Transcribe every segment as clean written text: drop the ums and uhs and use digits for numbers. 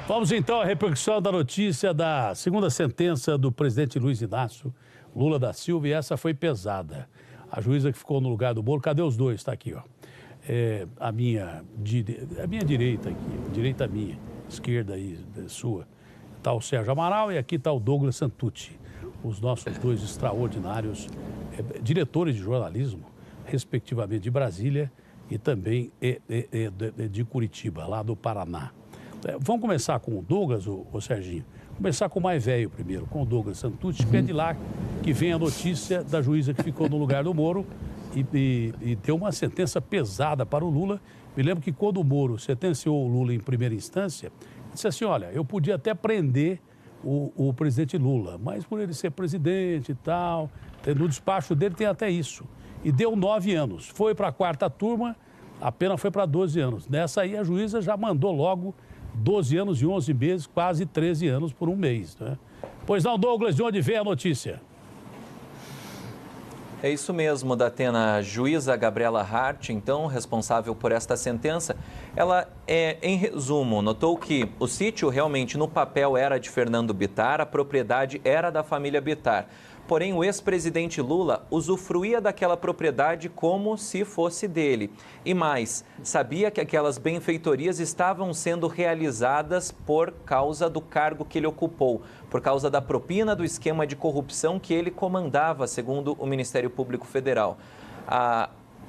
Vamos então à repercussão da notícia da segunda sentença do presidente Luiz Inácio Lula da Silva, e essa foi pesada. A juíza que ficou no lugar do Moro, cadê os dois? Está aqui, ó. A minha direita aqui, direita minha, esquerda aí, sua. Está o Sérgio Amaral e aqui está o Douglas Santucci, os nossos dois extraordinários diretores de jornalismo, respectivamente de Brasília e também de Curitiba, lá do Paraná. Vamos começar com o Douglas, o Serginho? Começar com o mais velho primeiro, com o Douglas Santucci, que é de lá que vem a notícia da juíza que ficou no lugar do Moro e deu uma sentença pesada para o Lula. Me lembro que quando o Moro sentenciou o Lula em primeira instância, disse assim, olha, eu podia até prender o presidente Lula, mas por ele ser presidente e tal, no despacho dele tem até isso. E deu 9 anos. Foi para a 4ª turma, a pena foi para 12 anos. Nessa aí a juíza já mandou logo 12 anos e 11 meses, quase 13 anos por um mês, né? Pois não, Douglas, de onde vem a notícia? É isso mesmo, Datena. A juíza Gabriela Hart, então, responsável por esta sentença, ela, em resumo, notou que o sítio realmente no papel era de Fernando Bittar, a propriedade era da família Bittar. Porém, o ex-presidente Lula usufruía daquela propriedade como se fosse dele. E mais, sabia que aquelas benfeitorias estavam sendo realizadas por causa do cargo que ele ocupou, por causa da propina do esquema de corrupção que ele comandava, segundo o Ministério Público Federal.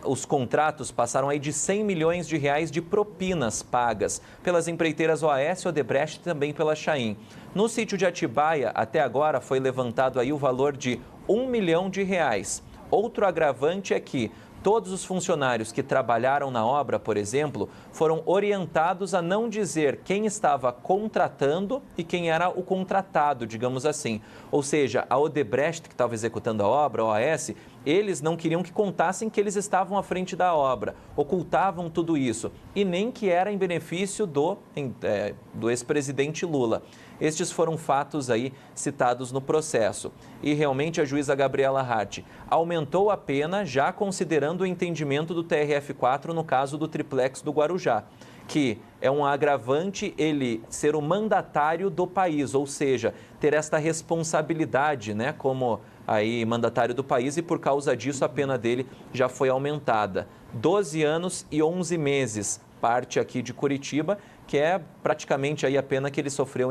Os contratos passaram aí de 100 milhões de reais de propinas pagas pelas empreiteiras OAS, Odebrecht e também pela Chain. No sítio de Atibaia, até agora foi levantado aí o valor de 1 milhão de reais. Outro agravante é que todos os funcionários que trabalharam na obra, por exemplo, foram orientados a não dizer quem estava contratando e quem era o contratado, digamos assim. Ou seja, a Odebrecht, que estava executando a obra, a OAS, eles não queriam que contassem que eles estavam à frente da obra, ocultavam tudo isso, e nem que era em benefício do ex-presidente Lula. Estes foram fatos aí citados no processo. E realmente a juíza Gabriela Hart aumentou a pena, já considerando o entendimento do TRF4 no caso do triplex do Guarujá, que é um agravante ele ser o mandatário do país, ou seja, ter esta responsabilidade, né, como aí mandatário do país, e por causa disso a pena dele já foi aumentada. 12 anos e 11 meses, parte aqui de Curitiba, que é praticamente aí a pena que ele sofreu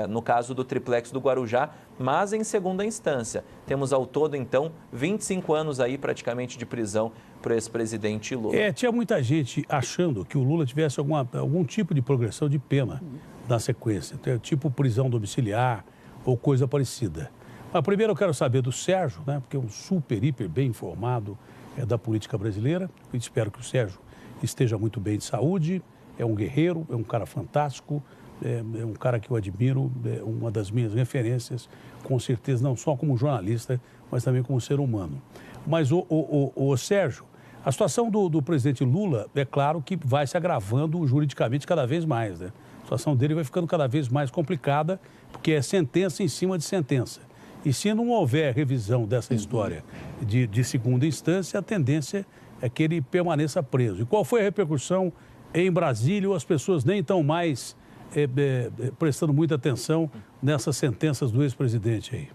no caso do triplex do Guarujá, mas em segunda instância. Temos ao todo, então, 25 anos aí praticamente de prisão para o ex-presidente Lula. Tinha muita gente achando que o Lula tivesse algum tipo de progressão de pena na sequência, tipo prisão domiciliar ou coisa parecida. Mas primeiro eu quero saber do Sérgio, né, porque é um super, hiper bem informado da política brasileira. Eu espero que o Sérgio esteja muito bem de saúde. É um guerreiro, é um cara fantástico, é um cara que eu admiro, é uma das minhas referências, com certeza, não só como jornalista, mas também como ser humano. Mas, o Sérgio, a situação do presidente Lula, é claro que vai se agravando juridicamente cada vez mais, né? A situação dele vai ficando cada vez mais complicada, porque é sentença em cima de sentença. E se não houver revisão dessa história de segunda instância, a tendência é que ele permaneça preso. E qual foi a repercussão em Brasília? As pessoas nem estão mais prestando muita atenção nessas sentenças do ex-presidente aí.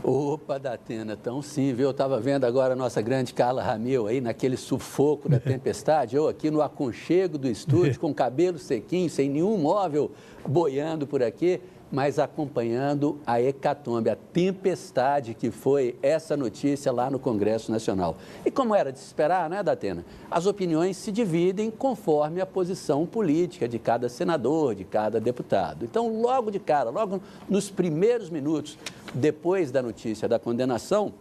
Opa, Datena, então sim, viu? Eu estava vendo agora a nossa grande Carla Ramil aí, naquele sufoco da tempestade, eu aqui no aconchego do estúdio, com o cabelo sequinho, sem nenhum móvel boiando por aqui, mas acompanhando a hecatombe, a tempestade que foi essa notícia lá no Congresso Nacional. E como era de se esperar, né, Datena? As opiniões se dividem conforme a posição política de cada senador, de cada deputado. Então, logo de cara, logo nos primeiros minutos, depois da notícia da condenação,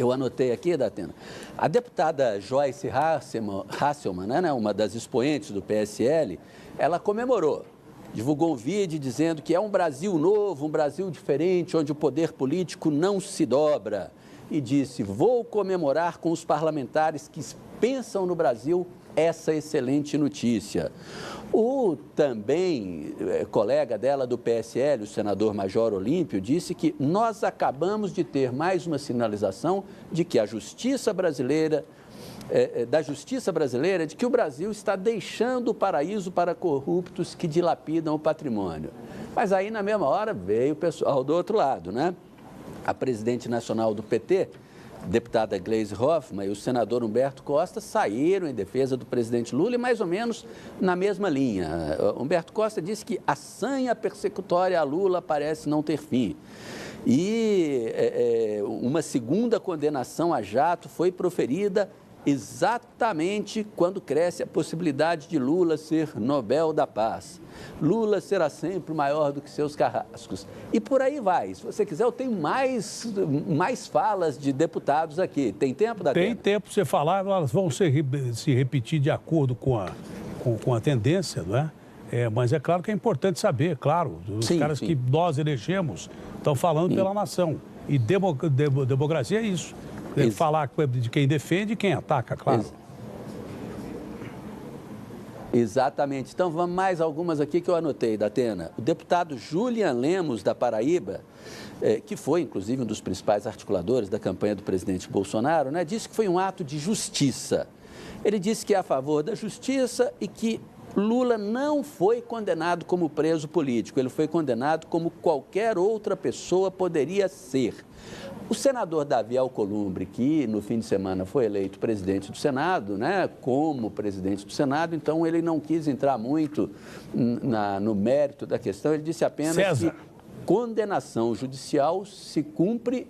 eu anotei aqui, Datena, a deputada Joyce Hasselmann, né, uma das expoentes do PSL, ela comemorou. Divulgou um vídeo dizendo que é um Brasil novo, um Brasil diferente, onde o poder político não se dobra. E disse, vou comemorar com os parlamentares que pensam no Brasil essa excelente notícia. O também colega dela do PSL, o senador Major Olímpio, disse que nós acabamos de ter mais uma sinalização de que a justiça brasileira da justiça brasileira de que o Brasil está deixando o paraíso para corruptos que dilapidam o patrimônio. Mas aí, na mesma hora, veio o pessoal do outro lado, né? A presidente nacional do PT, deputada Gleisi Hoffmann, e o senador Humberto Costa saíram em defesa do presidente Lula e mais ou menos na mesma linha. Humberto Costa disse que a sanha persecutória a Lula parece não ter fim. E uma segunda condenação a jato foi proferida exatamente quando cresce a possibilidade de Lula ser Nobel da Paz. Lula será sempre maior do que seus carrascos. E por aí vai. Se você quiser, eu tenho mais falas de deputados aqui. Tem tempo, Datena? Tem tempo para você falar, elas vão se repetir de acordo com a tendência, não é? Mas é claro que é importante saber, claro, os caras que nós elegemos estão falando pela nação. E democracia é isso. Tem que falar de quem defende e quem ataca, claro. Exatamente. Então, vamos mais algumas aqui que eu anotei, Datena. O deputado Julian Lemos, da Paraíba, que foi, inclusive, um dos principais articuladores da campanha do presidente Bolsonaro, né, disse que foi um ato de justiça. Ele disse que é a favor da justiça e que Lula não foi condenado como preso político, ele foi condenado como qualquer outra pessoa poderia ser. O senador Davi Alcolumbre, que no fim de semana foi eleito presidente do Senado, né, como presidente do Senado, então ele não quis entrar muito no mérito da questão, ele disse apenas que condenação judicial se cumpre...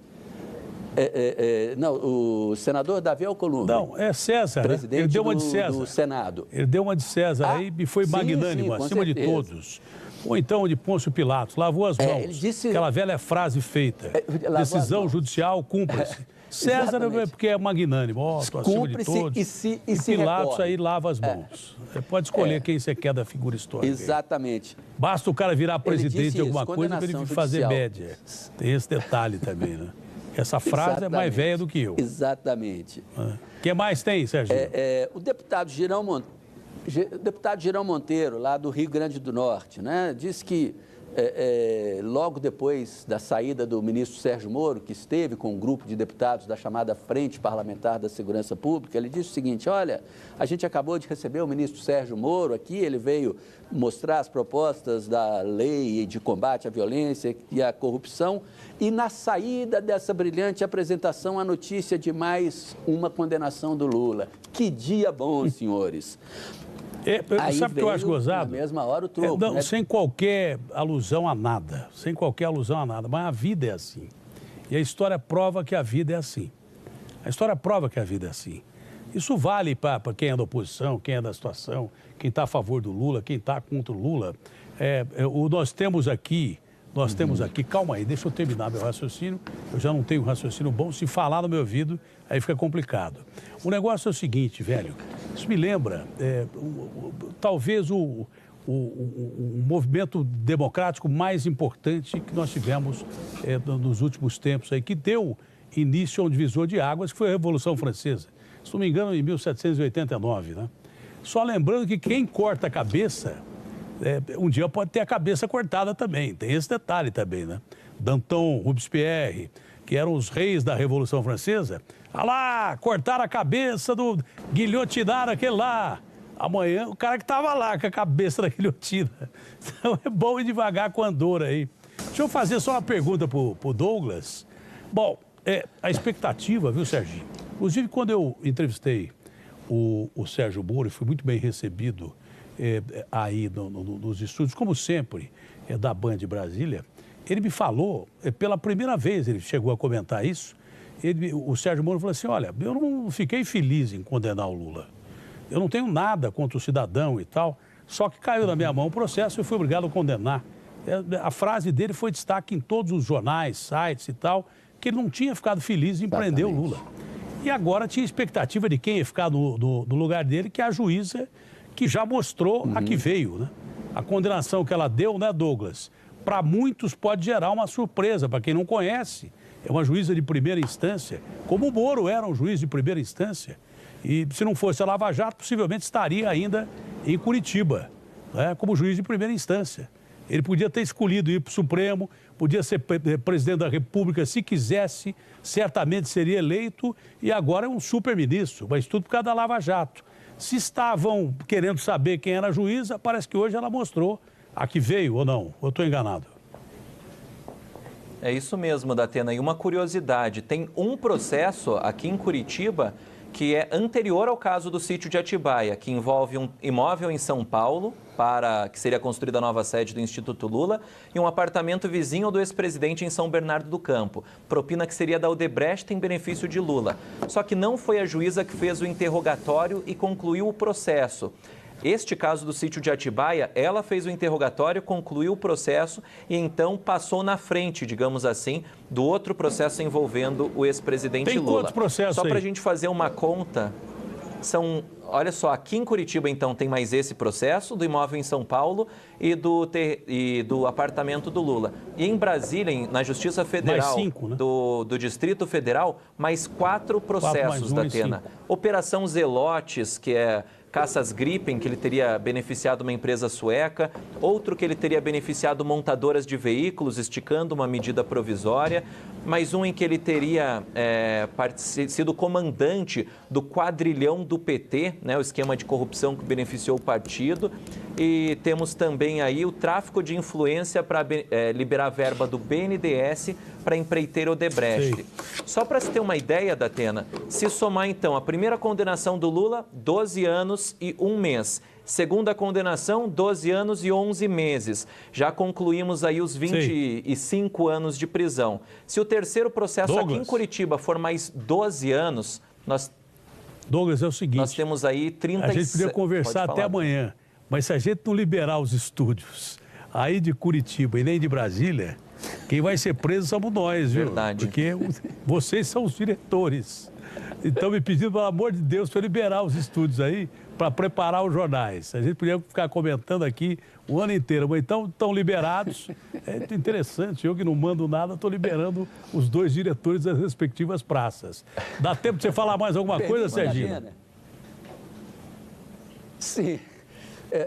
não, o senador Davi Alcolumbre. Não, é César, presidente, né? Ele deu uma de César. Do Senado. Ele deu uma de César aí e foi magnânimo, acima de todos. Ou então de Pôncio Pilatos, lavou as mãos. Ele disse... Aquela velha frase feita. Decisão judicial, cumpra-se. César é porque é magnânimo, estou acima de todos. E Pilatos recorre. Aí lava as mãos. Você pode escolher quem você quer da figura histórica. Exatamente. Basta o cara virar presidente de alguma coisa para ele fazer média. Tem esse detalhe também, né? Essa frase é mais velha do que eu. Exatamente. O que mais tem, Sérgio? O deputado Girão Monteiro, lá do Rio Grande do Norte, né, disse que logo depois da saída do ministro Sérgio Moro, que esteve com um grupo de deputados da chamada Frente Parlamentar da Segurança Pública, ele disse o seguinte: olha, a gente acabou de receber o ministro Sérgio Moro aqui, ele veio mostrar as propostas da lei de combate à violência e à corrupção, e na saída dessa brilhante apresentação, a notícia de mais uma condenação do Lula. Que dia bom, senhores! Sabe o que eu acho gozado? Na mesma hora o troco, não, né? Sem qualquer alusão a nada, mas a vida é assim. E a história prova que a vida é assim. Isso vale para quem é da oposição, quem é da situação, quem está a favor do Lula, quem está contra o Lula. Nós temos aqui, calma aí, deixa eu terminar meu raciocínio, eu já não tenho um raciocínio bom, se falar no meu ouvido, aí fica complicado. O negócio é o seguinte, velho, isso me lembra, talvez o movimento democrático mais importante que nós tivemos nos últimos tempos aí, que deu início a um divisor de águas, que foi a Revolução Francesa. Se não me engano, em 1789, né? Só lembrando que quem corta a cabeça, um dia pode ter a cabeça cortada também, tem esse detalhe também, né? Danton, Robespierre, que eram os reis da Revolução Francesa, cortaram a cabeça guilhotinaram aquele lá. Amanhã, o cara que estava lá com a cabeça da guilhotina. Então, é bom ir devagar com a Andorra aí. Deixa eu fazer só uma pergunta pro Douglas. Bom, a expectativa, viu, Serginho? Inclusive, quando eu entrevistei o Sérgio Moro, e fui muito bem recebido aí nos estúdios, como sempre, da Band de Brasília, ele me falou, pela primeira vez ele chegou a comentar isso, o Sérgio Moro falou assim: olha, eu não fiquei feliz em condenar o Lula. Eu não tenho nada contra o cidadão e tal, só que caiu na minha mão o processo e eu fui obrigado a condenar. A frase dele foi destaque em todos os jornais, sites e tal, que ele não tinha ficado feliz em prender o Lula. E agora tinha expectativa de quem ia ficar no lugar dele, que é a juíza, que já mostrou a que veio, né? A condenação que ela deu, né, Douglas? Para muitos pode gerar uma surpresa, para quem não conhece. É uma juíza de primeira instância, como o Moro era um juiz de primeira instância. E se não fosse a Lava Jato, possivelmente estaria ainda em Curitiba, né, como juiz de primeira instância. Ele podia ter escolhido ir para o Supremo, podia ser presidente da República se quisesse, certamente seria eleito e agora é um super-ministro, mas tudo por causa da Lava Jato. Se estavam querendo saber quem era a juíza, parece que hoje ela mostrou a que veio ou não. Eu estou enganado? É isso mesmo, Datena. E uma curiosidade, tem um processo aqui em Curitiba que é anterior ao caso do sítio de Atibaia, que envolve um imóvel em São Paulo, que seria construída a nova sede do Instituto Lula, e um apartamento vizinho do ex-presidente em São Bernardo do Campo. Propina que seria da Odebrecht em benefício de Lula. Só que não foi a juíza que fez o interrogatório e concluiu o processo. Este caso do sítio de Atibaia, ela fez o interrogatório, concluiu o processo e então passou na frente, digamos assim, do outro processo envolvendo o ex-presidente Lula. Tem quantos processos Só para a aí? gente fazer uma conta, olha só, aqui em Curitiba então tem mais esse processo do imóvel em São Paulo e do apartamento do Lula. E em Brasília, na Justiça Federal mais 5, né? do Distrito Federal, mais 4 processos, Datena. Operação Zelotes, que é Caças Gripen, que ele teria beneficiado uma empresa sueca, outro que ele teria beneficiado montadoras de veículos, esticando uma medida provisória, mais um em que ele teria sido comandante do quadrilhão do PT, né, o esquema de corrupção que beneficiou o partido, e temos também aí o tráfico de influência para liberar verba do BNDES para a empreiteira Odebrecht. Sim. Só para se ter uma ideia, Datena, se somar então a primeira condenação do Lula, 12 anos e 1 mês. Segunda condenação, 12 anos e 11 meses. Já concluímos aí os 25 anos de prisão. Se o terceiro processo aqui em Curitiba for mais 12 anos, Douglas, é o seguinte... Nós temos aí 37... A gente podia conversar até amanhã, mas se a gente não liberar os estúdios aí de Curitiba e nem de Brasília, quem vai ser preso somos nós, viu? Verdade. Porque vocês são os diretores. Então, me pedindo, pelo amor de Deus, para liberar os estúdios aí, para preparar os jornais. A gente podia ficar comentando aqui o ano inteiro, mas então estão liberados. É interessante, eu que não mando nada, estou liberando os 2 diretores das respectivas praças. Dá tempo de você falar mais alguma coisa, Serginho? Sim.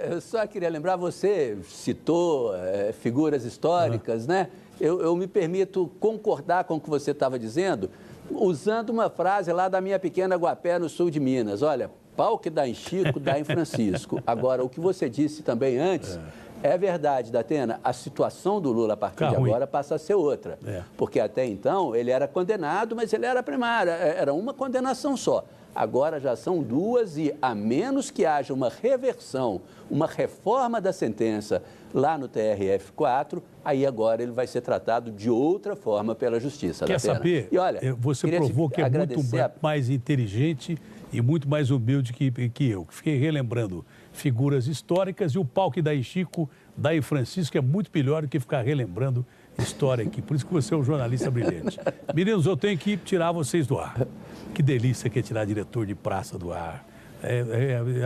Eu só queria lembrar, você citou figuras históricas, né? Eu me permito concordar com o que você estava dizendo, usando uma frase lá da minha pequena Guapé, no sul de Minas. Olha, pau que dá em Chico, dá em Francisco. Agora, o que você disse também antes, é verdade, Datena, a situação do Lula a partir de agora passa a ser outra. Porque até então ele era condenado, mas ele era primário, era uma condenação só. Agora já são 2 e, a menos que haja uma reversão, uma reforma da sentença lá no TRF4, aí agora ele vai ser tratado de outra forma pela Justiça. Quer saber? E olha, você provou que é muito mais inteligente e muito mais humilde que eu. Fiquei relembrando figuras históricas e o pau que dá em Chico, dá em Francisco, é muito melhor do que ficar relembrando história aqui. Por isso que você é um jornalista brilhante. Meninos, eu tenho que tirar vocês do ar. Que delícia que é tirar diretor de praça do ar.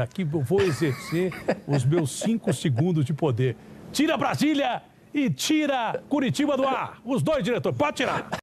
Aqui eu vou exercer os meus 5 segundos de poder. Tira Brasília e tira Curitiba do ar. Os 2 diretores. Pode tirar.